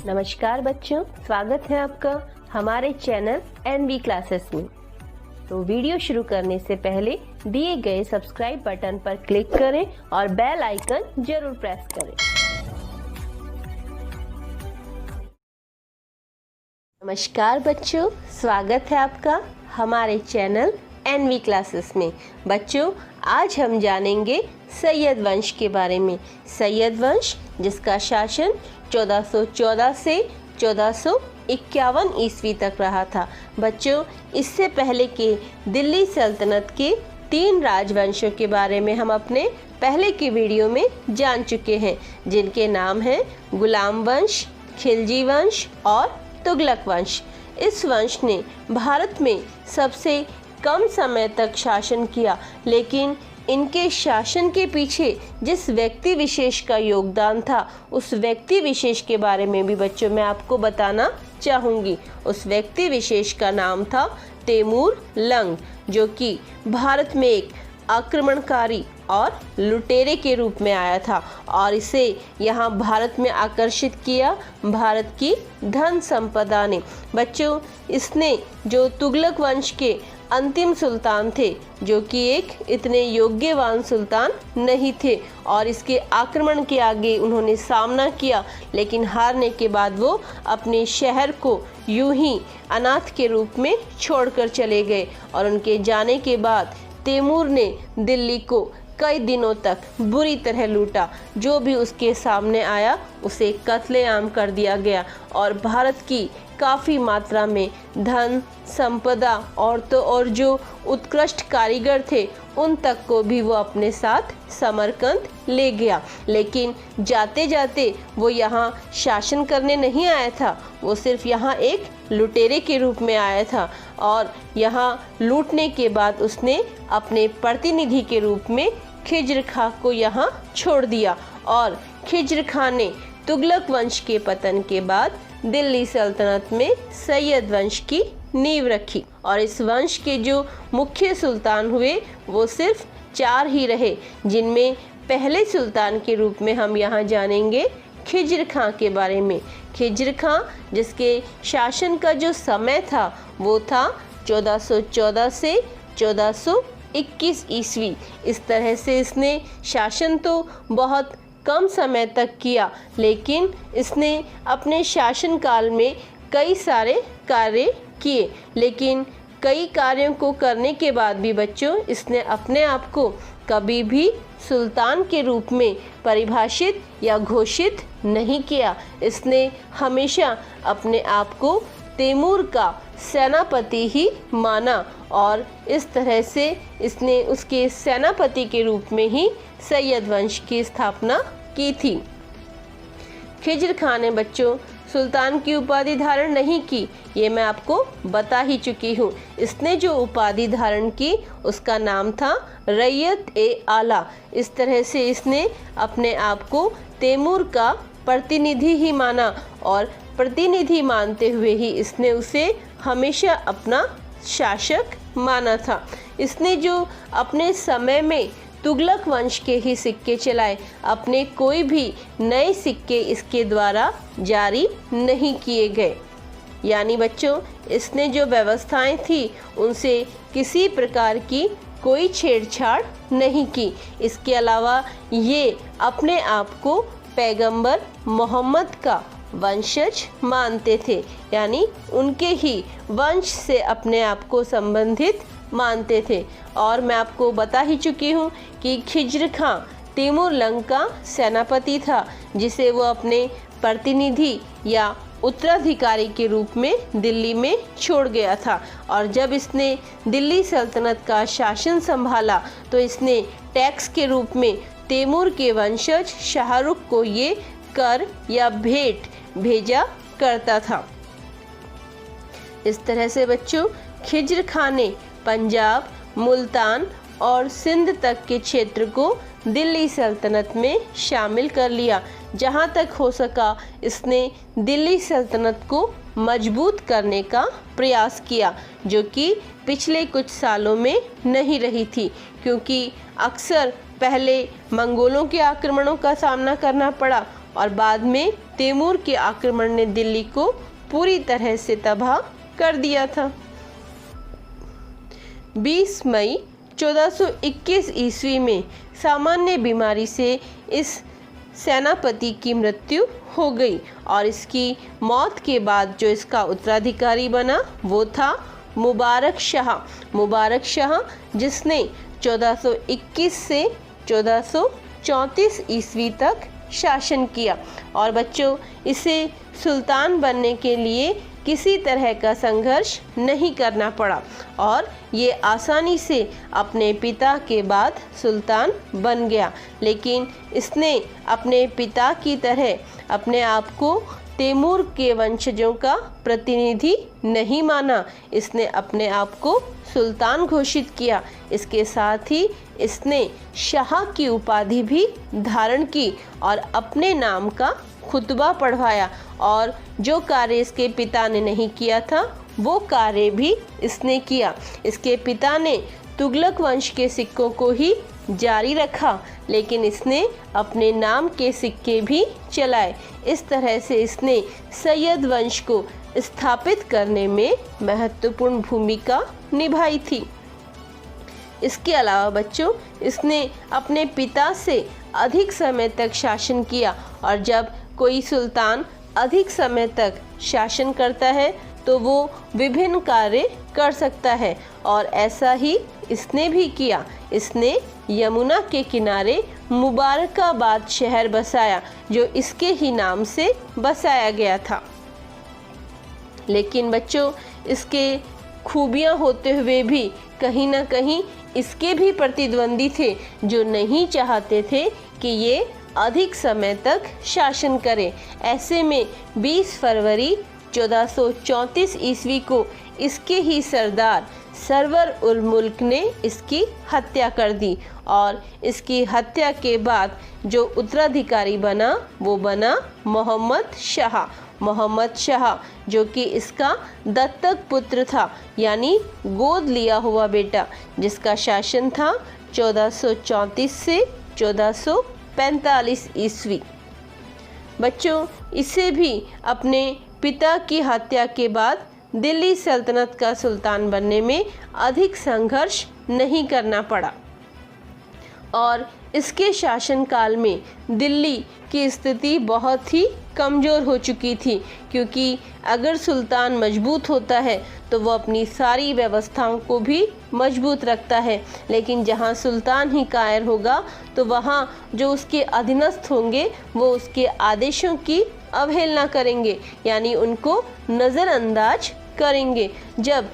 नमस्कार बच्चों, स्वागत है आपका हमारे चैनल एनवी क्लासेस में। तो वीडियो शुरू करने से पहले दिए गए सब्सक्राइब बटन पर क्लिक करें और बेल आइकन जरूर प्रेस करें। नमस्कार बच्चों, स्वागत है आपका हमारे चैनल एनवी क्लासेस में। बच्चों, आज हम जानेंगे सैयद वंश के बारे में। सैयद वंश जिसका शासन 1414 से 1451 ईस्वी तक रहा था। बच्चों, इससे पहले के दिल्ली सल्तनत के 3 राजवंशों के बारे में हम अपने पहले की वीडियो में जान चुके हैं, जिनके नाम हैं गुलाम वंश, खिलजी वंश और तुगलक वंश। इस वंश ने भारत में सबसे कम समय तक शासन किया, लेकिन इनके शासन के पीछे जिस व्यक्ति विशेष का योगदान था, उस व्यक्ति विशेष के बारे में भी बच्चों मैं आपको बताना चाहूँगी। उस व्यक्ति विशेष का नाम था तैमूर लंग, जो कि भारत में एक आक्रमणकारी और लुटेरे के रूप में आया था और इसे यहाँ भारत में आकर्षित किया भारत की धन संपदा ने। बच्चों, इसने जो तुगलक वंश के अंतिम सुल्तान थे, जो कि एक इतने योग्यवान सुल्तान नहीं थे और इसके आक्रमण के आगे उन्होंने सामना किया, लेकिन हारने के बाद वो अपने शहर को यूं ही अनाथ के रूप में छोड़कर चले गए और उनके जाने के बाद तैमूर ने दिल्ली को कई दिनों तक बुरी तरह लूटा। जो भी उसके सामने आया उसे कत्लेआम कर दिया गया और भारत की काफ़ी मात्रा में धन संपदा और जो उत्कृष्ट कारीगर थे उन तक को भी वो अपने साथ समरकंद ले गया। लेकिन जाते जाते वो यहाँ शासन करने नहीं आया था, वो सिर्फ यहाँ एक लुटेरे के रूप में आया था और यहाँ लूटने के बाद उसने अपने प्रतिनिधि के रूप में खिज्र खां को यहाँ छोड़ दिया और खिज्र खां ने तुगलक वंश के पतन के बाद दिल्ली सल्तनत में सैयद वंश की नींव रखी और इस वंश के जो मुख्य सुल्तान हुए वो सिर्फ 4 ही रहे, जिनमें पहले सुल्तान के रूप में हम यहाँ जानेंगे खिज्र खां के बारे में। खिज्र खां जिसके शासन का जो समय था वो था 1414 से 1421 ईस्वी। इस तरह से इसने शासन तो बहुत कम समय तक किया, लेकिन इसने अपने शासनकाल में कई सारे कार्य किए, लेकिन कई कार्यों को करने के बाद भी बच्चों इसने अपने आप को कभी भी सुल्तान के रूप में परिभाषित या घोषित नहीं किया। इसने हमेशा अपने आप को तैमूर का सेनापति ही माना और इस तरह से इसने उसके सेनापति के रूप में ही सैयद वंश की स्थापना की थी। खिज्र खां ने बच्चों सुल्तान की उपाधि धारण नहीं की, ये मैं आपको बता ही चुकी हूँ। इसने जो उपाधि धारण की उसका नाम था रैयत-ए-आला। इस तरह से इसने अपने आप को तैमूर का प्रतिनिधि ही माना और प्रतिनिधि मानते हुए ही इसने उसे हमेशा अपना शासक माना था। इसने जो अपने समय में तुगलक वंश के ही सिक्के चलाए, अपने कोई भी नए सिक्के इसके द्वारा जारी नहीं किए गए। यानी बच्चों, इसने जो व्यवस्थाएं थी उनसे किसी प्रकार की कोई छेड़छाड़ नहीं की। इसके अलावा ये अपने आप को पैगंबर मोहम्मद का वंशज मानते थे, यानी उनके ही वंश से अपने आप को संबंधित मानते थे। और मैं आपको बता ही चुकी हूँ कि खिज्र खां तैमूर लंग का सेनापति था, जिसे वो अपने प्रतिनिधि या उत्तराधिकारी के रूप में दिल्ली में छोड़ गया था। और जब इसने दिल्ली सल्तनत का शासन संभाला तो इसने टैक्स के रूप में तैमूर के वंशज शाहरुख को ये कर या भेंट भेजा करता था। इस तरह से बच्चों खिज्र खां ने पंजाब, मुल्तान और सिंध तक के क्षेत्र को दिल्ली सल्तनत में शामिल कर लिया। जहाँ तक हो सका इसने दिल्ली सल्तनत को मजबूत करने का प्रयास किया, जो कि पिछले कुछ सालों में नहीं रही थी, क्योंकि अक्सर पहले मंगोलों के आक्रमणों का सामना करना पड़ा और बाद में तैमूर के आक्रमण ने दिल्ली को पूरी तरह से तबाह कर दिया था। 20 मई 1421 ईस्वी में सामान्य बीमारी से इस सेनापति की मृत्यु हो गई और इसकी मौत के बाद जो इसका उत्तराधिकारी बना वो था मुबारक शाह। मुबारक शाह जिसने 1421 से 1434 ईस्वी तक शासन किया और बच्चों इसे सुल्तान बनने के लिए किसी तरह का संघर्ष नहीं करना पड़ा और ये आसानी से अपने पिता के बाद सुल्तान बन गया। लेकिन इसने अपने पिता की तरह अपने आप को तैमूर के वंशजों का प्रतिनिधि नहीं माना। इसने अपने आप को सुल्तान घोषित किया। इसके साथ ही इसने शाह की उपाधि भी धारण की और अपने नाम का खुतबा पढ़वाया और जो कार्य इसके पिता ने नहीं किया था वो कार्य भी इसने किया। इसके पिता ने तुगलक वंश के सिक्कों को ही जारी रखा लेकिन इसने अपने नाम के सिक्के भी चलाए। इस तरह से इसने सैयद वंश को स्थापित करने में महत्वपूर्ण भूमिका निभाई थी। इसके अलावा बच्चों इसने अपने पिता से अधिक समय तक शासन किया और जब कोई सुल्तान अधिक समय तक शासन करता है तो वो विभिन्न कार्य कर सकता है और ऐसा ही इसने भी किया। इसने यमुना के किनारे मुबारकाबाद शहर बसाया जो इसके ही नाम से बसाया गया था। लेकिन बच्चों इसके खूबियाँ होते हुए भी कहीं ना कहीं इसके भी प्रतिद्वंदी थे जो नहीं चाहते थे कि ये अधिक समय तक शासन करे। ऐसे में 20 फरवरी 1434 ईस्वी को इसके ही सरदार सरवर उल मुल्क ने इसकी हत्या कर दी और इसकी हत्या के बाद जो उत्तराधिकारी बना वो बना मोहम्मद शाह। मोहम्मद शाह जो कि इसका दत्तक पुत्र था यानी गोद लिया हुआ बेटा, जिसका शासन था 1434 से 1445 ईस्वी। बच्चों इसे भी अपने पिता की हत्या के बाद दिल्ली सल्तनत का सुल्तान बनने में अधिक संघर्ष नहीं करना पड़ा और इसके शासनकाल में दिल्ली की स्थिति बहुत ही कमज़ोर हो चुकी थी, क्योंकि अगर सुल्तान मजबूत होता है तो वो अपनी सारी व्यवस्थाओं को भी मजबूत रखता है, लेकिन जहाँ सुल्तान ही कायर होगा तो वहाँ जो उसके अधीनस्थ होंगे वो उसके आदेशों की अवहेलना करेंगे, यानी उनको नज़रअंदाज करेंगे। जब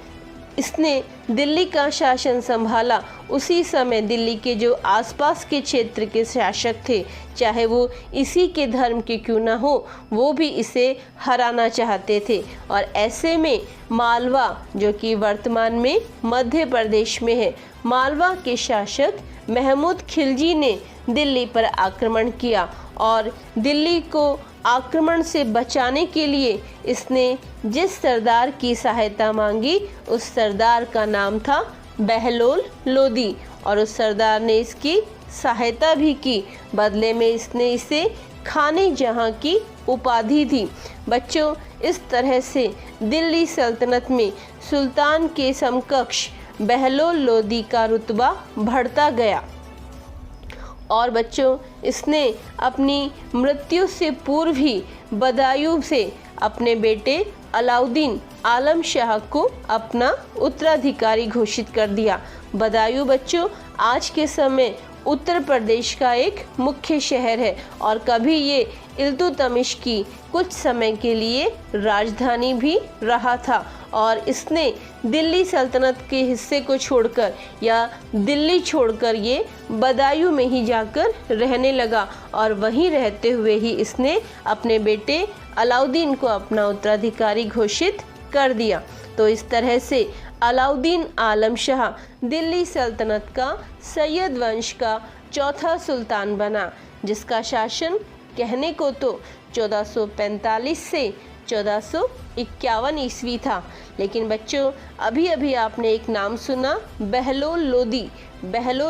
इसने दिल्ली का शासन संभाला उसी समय दिल्ली के जो आसपास के क्षेत्र के शासक थे, चाहे वो इसी के धर्म के क्यों ना हो, वो भी इसे हराना चाहते थे और ऐसे में मालवा जो कि वर्तमान में मध्य प्रदेश में है, मालवा के शासक महमूद खिलजी ने दिल्ली पर आक्रमण किया और दिल्ली को आक्रमण से बचाने के लिए इसने जिस सरदार की सहायता मांगी उस सरदार का नाम था बहलोल लोदी और उस सरदार ने इसकी सहायता भी की। बदले में इसने इसे खाने जहां की उपाधि दी। बच्चों इस तरह से दिल्ली सल्तनत में सुल्तान के समकक्ष बहलोल लोदी का रुतबा बढ़ता गया और बच्चों इसने अपनी मृत्यु से पूर्व ही बदायूं से अपने बेटे अलाउद्दीन आलम शाह को अपना उत्तराधिकारी घोषित कर दिया। बदायूं बच्चों आज के समय उत्तर प्रदेश का एक मुख्य शहर है और कभी ये इल्तुतमिश की कुछ समय के लिए राजधानी भी रहा था और इसने दिल्ली सल्तनत के हिस्से को छोड़कर या दिल्ली छोड़कर ये बदायूं में ही जाकर रहने लगा और वहीं रहते हुए ही इसने अपने बेटे अलाउद्दीन को अपना उत्तराधिकारी घोषित कर दिया। तो इस तरह से अलाउद्दीन आलम शाह दिल्ली सल्तनत का सैयद वंश का चौथा सुल्तान बना, जिसका शासन कहने को तो 1445 से 1451 ईस्वी था। लेकिन बच्चों अभी अभी आपने एक नाम सुना बहलोल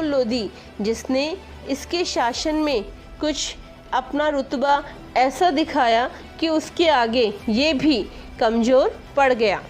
लोदी, जिसने इसके शासन में कुछ अपना रुतबा ऐसा दिखाया कि उसके आगे ये भी कमज़ोर पड़ गया।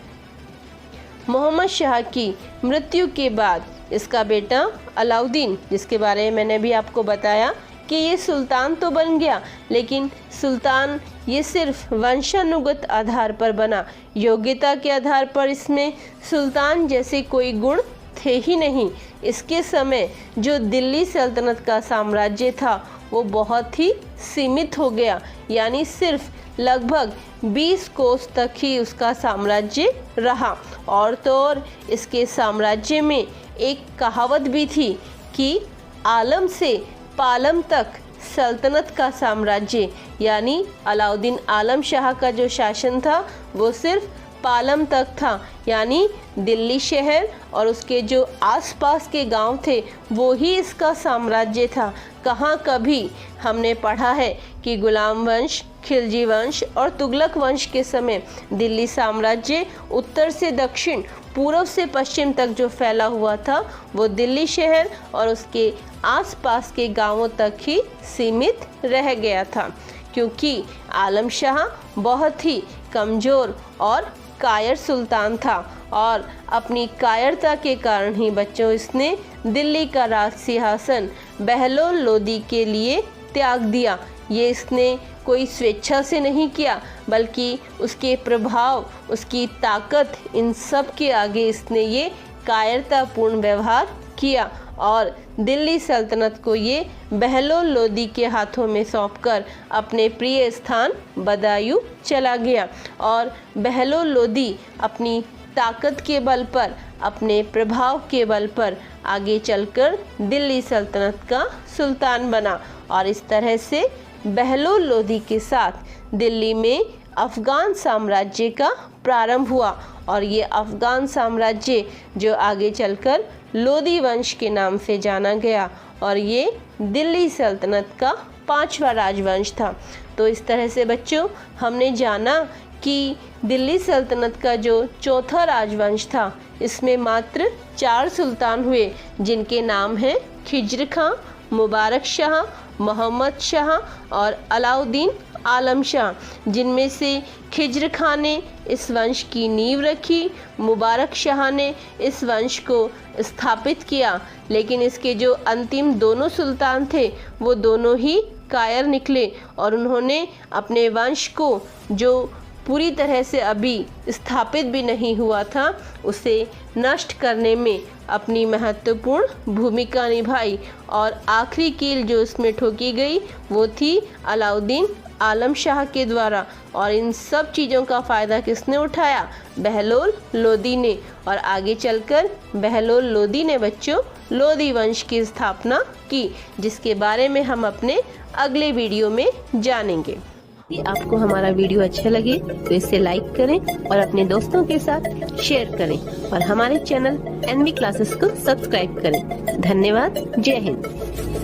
मोहम्मद शाह की मृत्यु के बाद इसका बेटा अलाउद्दीन, जिसके बारे में मैंने भी आपको बताया कि ये सुल्तान तो बन गया, लेकिन सुल्तान ये सिर्फ वंशानुगत आधार पर बना, योग्यता के आधार पर इसमें सुल्तान जैसे कोई गुण थे ही नहीं। इसके समय जो दिल्ली सल्तनत का साम्राज्य था वो बहुत ही सीमित हो गया, यानी सिर्फ लगभग 20 कोस तक ही उसका साम्राज्य रहा। और तो और इसके साम्राज्य में एक कहावत भी थी कि आलम से पालम तक सल्तनत का साम्राज्य, यानी अलाउद्दीन आलम शाह का जो शासन था वो सिर्फ पालम तक था, यानी दिल्ली शहर और उसके जो आसपास के गांव थे वो ही इसका साम्राज्य था। कहाँ कभी हमने पढ़ा है कि गुलाम वंश, खिलजी वंश और तुगलक वंश के समय दिल्ली साम्राज्य उत्तर से दक्षिण, पूर्व से पश्चिम तक जो फैला हुआ था वो दिल्ली शहर और उसके आसपास के गांवों तक ही सीमित रह गया था, क्योंकि आलम शाह बहुत ही कमज़ोर और कायर सुल्तान था और अपनी कायरता के कारण ही बच्चों इसने दिल्ली का राज सिंहासन बहलोल लोदी के लिए त्याग दिया। ये इसने कोई स्वेच्छा से नहीं किया, बल्कि उसके प्रभाव, उसकी ताकत, इन सब के आगे इसने ये कायरतापूर्ण व्यवहार किया और दिल्ली सल्तनत को ये बहलोल लोदी के हाथों में सौंपकर अपने प्रिय स्थान बदायूं चला गया। और बहलोल लोदी अपनी ताकत के बल पर, अपने प्रभाव के बल पर आगे चलकर दिल्ली सल्तनत का सुल्तान बना और इस तरह से बहलोल लोदी के साथ दिल्ली में अफ़गान साम्राज्य का प्रारंभ हुआ और ये अफ़गान साम्राज्य जो आगे चलकर लोदी वंश के नाम से जाना गया और ये दिल्ली सल्तनत का 5वां राजवंश था। तो इस तरह से बच्चों हमने जाना कि दिल्ली सल्तनत का जो चौथा राजवंश था इसमें मात्र 4 सुल्तान हुए, जिनके नाम हैं खिज्र खां, मुबारक शाह, मोहम्मद शाह और अलाउद्दीन आलम शाह, जिनमें से खिज्र खां ने इस वंश की नींव रखी, मुबारक शाह ने इस वंश को स्थापित किया, लेकिन इसके जो अंतिम दोनों सुल्तान थे वो दोनों ही कायर निकले और उन्होंने अपने वंश को, जो पूरी तरह से अभी स्थापित भी नहीं हुआ था, उसे नष्ट करने में अपनी महत्वपूर्ण भूमिका निभाई और आखिरी कील जो इसमें ठोकी गई वो थी अलाउद्दीन आलम शाह के द्वारा। और इन सब चीज़ों का फ़ायदा किसने उठाया? बहलोल लोदी ने। और आगे चलकर बहलोल लोदी ने बच्चों लोदी वंश की स्थापना की, जिसके बारे में हम अपने अगले वीडियो में जानेंगे। यदि आपको हमारा वीडियो अच्छा लगे तो इसे लाइक करें और अपने दोस्तों के साथ शेयर करें और हमारे चैनल एनवी क्लासेस को सब्सक्राइब करें। धन्यवाद। जय हिंद।